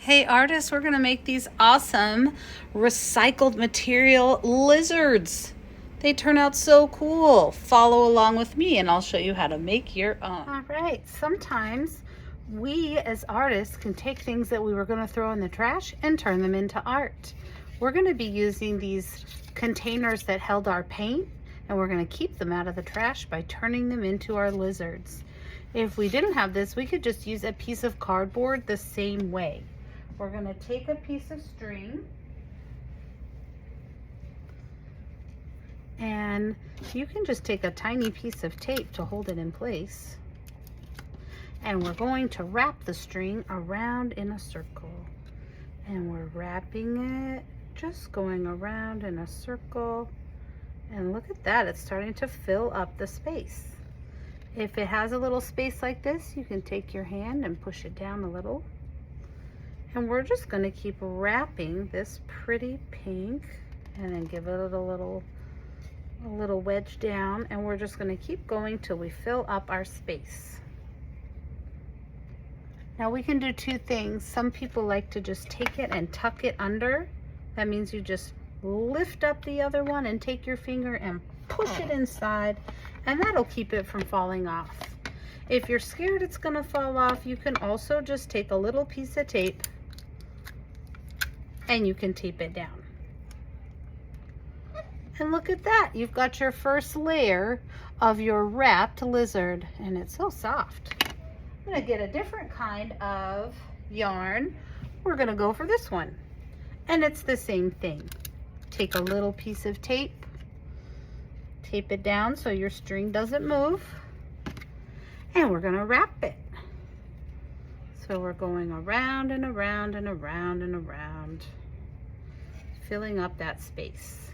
Hey artists, we're gonna make these awesome recycled material lizards. They turn out so cool. Follow along with me and I'll show you how to make your own. All right, sometimes we as artists can take things that we were gonna throw in the trash and turn them into art. We're gonna be using these containers that held our paint, and we're gonna keep them out of the trash by turning them into our lizards. If we didn't have this, we could just use a piece of cardboard the same way. We're going to take a piece of string, and you can just take a tiny piece of tape to hold it in place. And we're going to wrap the string around in a circle. And we're wrapping it, just going around in a circle. And look at that, it's starting to fill up the space. If it has a little space like this, you can take your hand and push it down a little. And we're just going to keep wrapping this pretty pink and then give it a little wedge down, and we're just going to keep going till we fill up our space. Now we can do two things. Some people like to just take it and tuck it under. That means you just lift up the other one and take your finger and push it inside, and that'll keep it from falling off. If you're scared it's going to fall off, you can also just take a little piece of tape and you can tape it down. And look at that, you've got your first layer of your wrapped lizard, and it's so soft. I'm gonna get a different kind of yarn. We're gonna go for this one. And it's the same thing. Take a little piece of tape, tape it down so your string doesn't move, and we're gonna wrap it. So we're going around and around and around and around, filling up that space.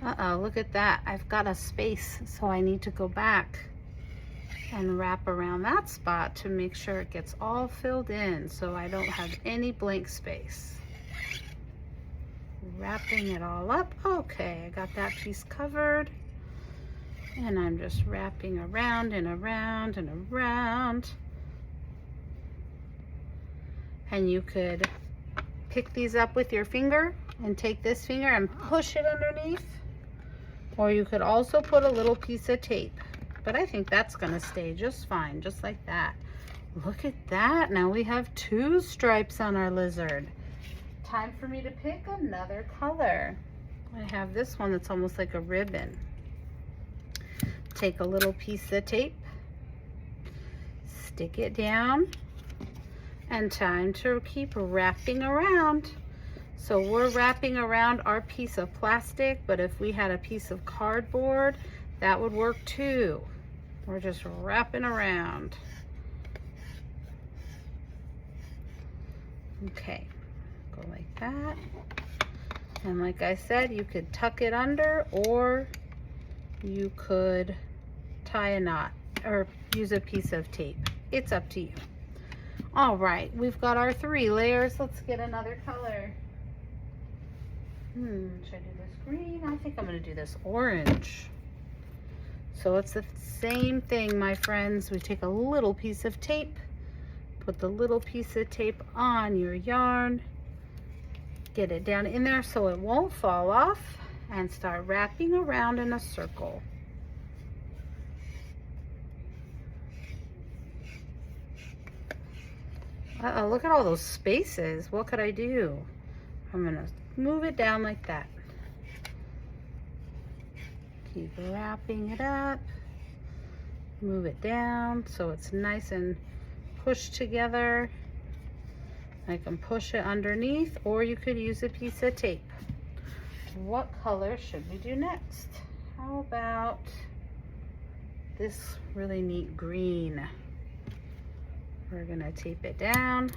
Uh-oh, look at that. I've got a space, so I need to go back and wrap around that spot to make sure it gets all filled in so I don't have any blank space. Wrapping it all up. Okay, I got that piece covered. And I'm just wrapping around and around and around. And you could pick these up with your finger and take this finger and push it underneath. Or you could also put a little piece of tape. But I think that's gonna stay just fine, just like that. Look at that, now we have two stripes on our lizard. Time for me to pick another color. I have this one that's almost like a ribbon. Take a little piece of tape, stick it down, and time to keep wrapping around. So we're wrapping around our piece of plastic, but if we had a piece of cardboard, that would work too. We're just wrapping around. Okay, go like that. And like I said, you could tuck it under, or you could tie a knot or use a piece of tape. It's up to you. All right, we've got our 3 layers. Let's get another color. Should I do this green? I think I'm gonna do this orange. So it's the same thing, my friends. We take a little piece of tape, put the little piece of tape on your yarn, get it down in there so it won't fall off, and start wrapping around in a circle. Uh-oh, look at all those spaces. What could I do? I'm gonna move it down like that. Keep wrapping it up. Move it down so it's nice and pushed together. I can push it underneath, or you could use a piece of tape. What color should we do next? How about this really neat green? We're gonna tape it down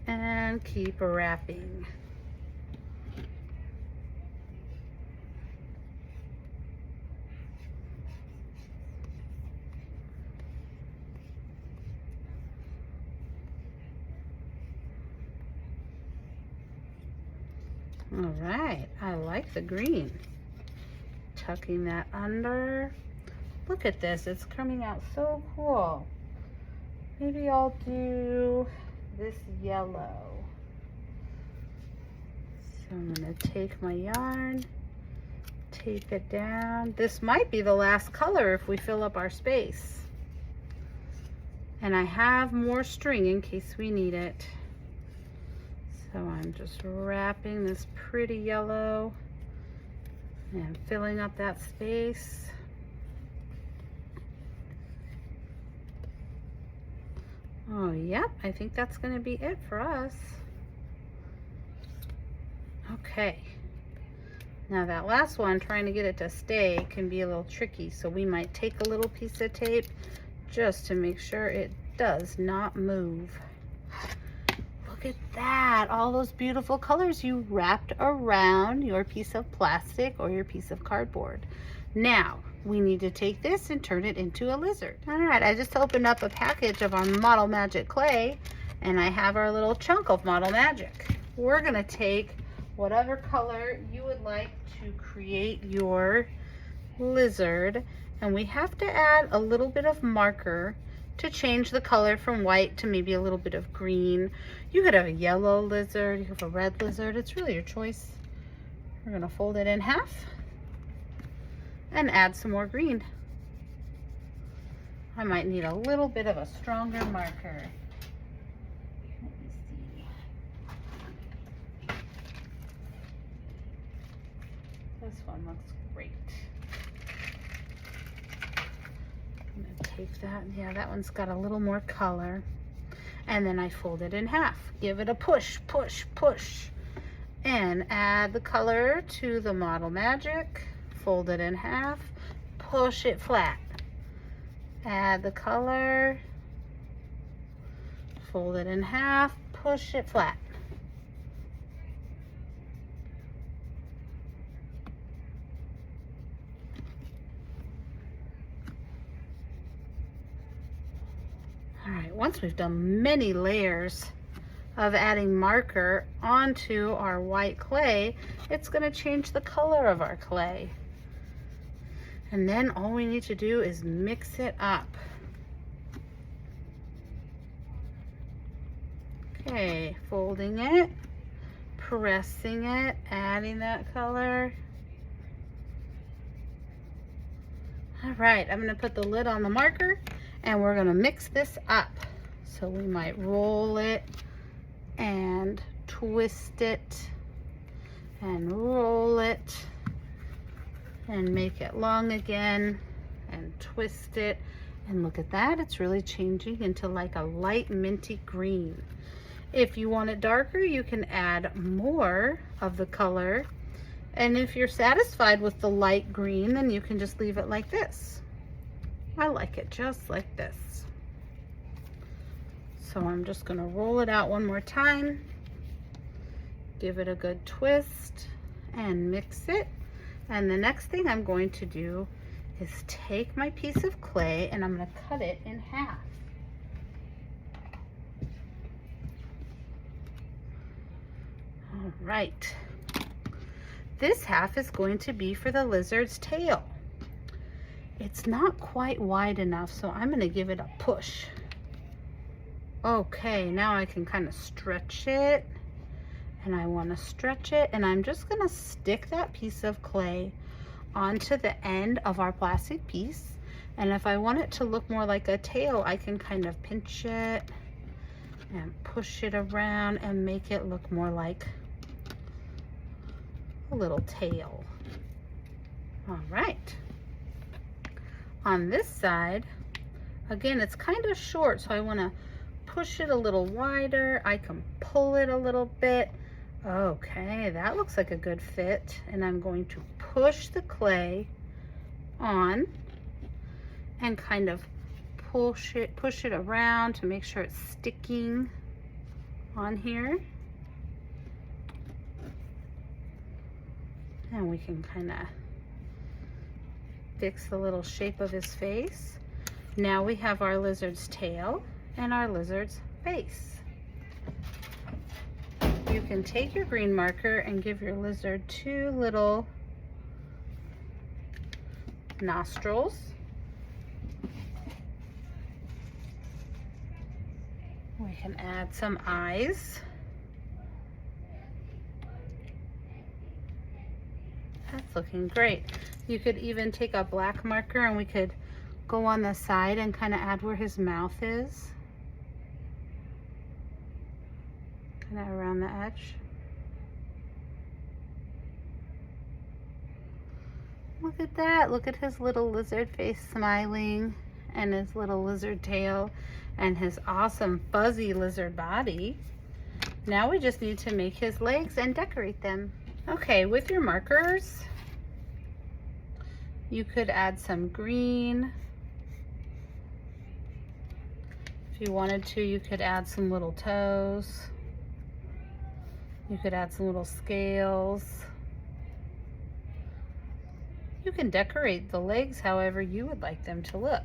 and keep wrapping. All right, I like the green. Tucking that under. Look at this, it's coming out so cool. Maybe I'll do this yellow. So I'm gonna take my yarn, tape it down. This might be the last color if we fill up our space. And I have more string in case we need it. So I'm just wrapping this pretty yellow and filling up that space. Oh, yep, I think that's going to be it for us. Okay. Now that last one, trying to get it to stay can be a little tricky, so we might take a little piece of tape just to make sure it does not move. Look at that, all those beautiful colors you wrapped around your piece of plastic or your piece of cardboard. Now, we need to take this and turn it into a lizard. All right, I just opened up a package of our Model Magic clay, and I have our little chunk of Model Magic. We're gonna take whatever color you would like to create your lizard, and we have to add a little bit of marker to change the color from white to maybe a little bit of green. You could have a yellow lizard, you have a red lizard, it's really your choice. We're gonna fold it in half and add some more green. I might need a little bit of a stronger marker. Let me see. This one looks great. I'm gonna take that, yeah, that one's got a little more color. And then I fold it in half. Give it a push, push, push. And add the color to the Model Magic. Fold it in half, push it flat. Add the color, fold it in half, push it flat. All right, once we've done many layers of adding marker onto our white clay, it's going to change the color of our clay. And then all we need to do is mix it up. Okay, folding it, pressing it, adding that color. All right, I'm gonna put the lid on the marker and we're gonna mix this up. So we might roll it and twist it and roll it and make it long again and twist it, and look at that, it's really changing into like a light minty green. If you want it darker, you can add more of the color, and if you're satisfied with the light green, then you can just leave it like this. I like it just like this. So I'm just going to roll it out one more time, give it a good twist and mix it. And the next thing I'm going to do is take my piece of clay and I'm going to cut it in half. All right. This half is going to be for the lizard's tail. It's not quite wide enough, so I'm going to give it a push. Okay, now I can kind of stretch it. And I want to stretch it, and I'm just going to stick that piece of clay onto the end of our plastic piece. And if I want it to look more like a tail, I can kind of pinch it and push it around and make it look more like a little tail. All right. On this side, again, it's kind of short, so I want to push it a little wider. I can pull it a little bit. Okay, that looks like a good fit, and I'm going to push the clay on and kind of push it around to make sure it's sticking on here. And we can kind of fix the little shape of his face. Now we have our lizard's tail and our lizard's face. You can take your green marker and give your lizard two little nostrils We can add some eyes. That's looking great. You could even take a black marker and we could go on the side and kind of add where his mouth is. Kind of around the edge. Look at that. Look at his little lizard face smiling and his little lizard tail and his awesome fuzzy lizard body. Now we just need to make his legs and decorate them. Okay, with your markers, you could add some green. If you wanted to, you could add some little toes. You could add some little scales. You can decorate the legs however you would like them to look.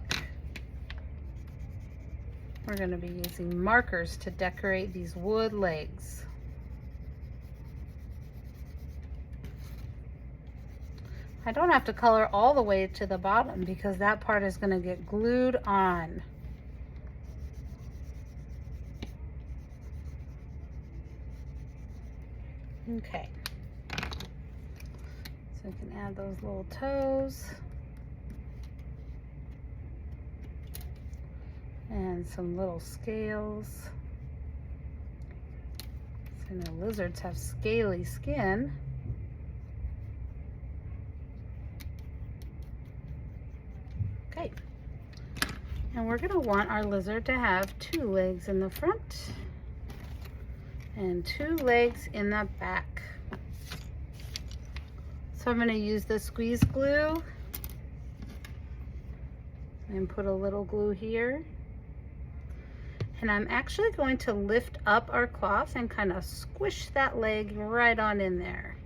We're going to be using markers to decorate these wood legs. I don't have to color all the way to the bottom because that part is going to get glued on. Okay. So we can add those little toes. And some little scales. So now lizards have scaly skin. Okay. And we're going to want our lizard to have 2 legs in the front and 2 legs in the back. So I'm going to use the squeeze glue and put a little glue here. And I'm actually going to lift up our cloth and kind of squish that leg right on in there.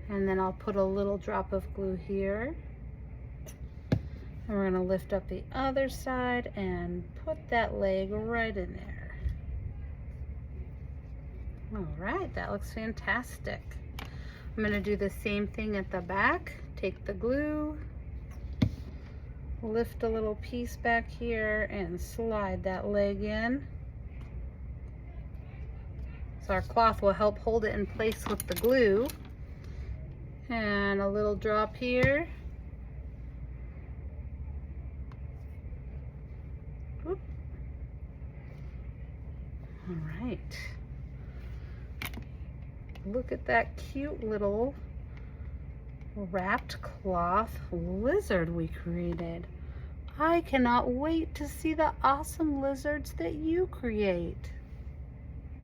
And then I'll put a little drop of glue here. And we're going to lift up the other side and put that leg right in there. All right, that looks fantastic. I'm going to do the same thing at the back. Take the glue, lift a little piece back here and slide that leg in. So our cloth will help hold it in place with the glue. And a little drop here. Whoop. All right. Look at that cute little wrapped cloth lizard we created. I cannot wait to see the awesome lizards that you create.